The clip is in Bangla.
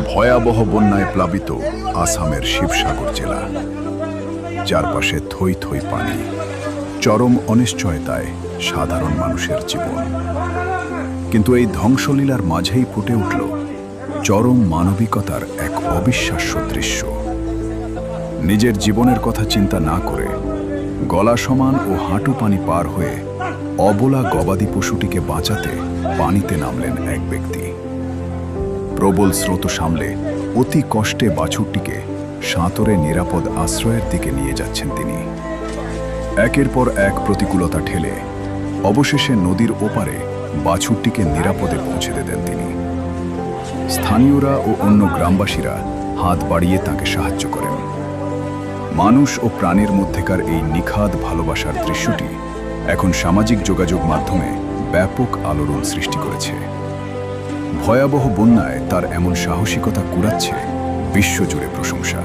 ভয়াবহ বন্যায় প্লাবিত আসামের শিবসাগর জেলা। চারপাশে থই থই পানি, চরম অনিশ্চয়তায় সাধারণ মানুষের জীবন। কিন্তু এই ধ্বংসলীলার মাঝেই ফুটে উঠল চরম মানবিকতার এক অবিশ্বাস্য দৃশ্য। নিজের জীবনের কথা চিন্তা না করে গলা সমান ও হাঁটু পানি পার হয়ে অবলা গবাদি পশুটিকে বাঁচাতে পানিতে নামলেন এক ব্যক্তি। প্রবল স্রোত সামলে অতি কষ্টে বাছুরটিকে সাঁতরে নিরাপদ আশ্রয়ের দিকে নিয়ে যাচ্ছেন তিনি। একের পর এক প্রতিকূলতা ঠেলে অবশেষে নদীর ওপারে বাছুরটিকে নিরাপদে পৌঁছে দেন তিনি। স্থানীয়রা ও অন্য গ্রামবাসীরা হাত বাড়িয়ে তাকে সাহায্য করেন। মানুষ ও প্রাণীর মধ্যেকার এই নিখাদ ভালোবাসার দৃশ্যটি এখন সামাজিক যোগাযোগ মাধ্যমে ব্যাপক আলোড়ন সৃষ্টি করেছে। ভয়াবহ বন্যায় তার এমন সাহসিকতা কুড়াচ্ছে বিশ্বজুড়ে প্রশংসা।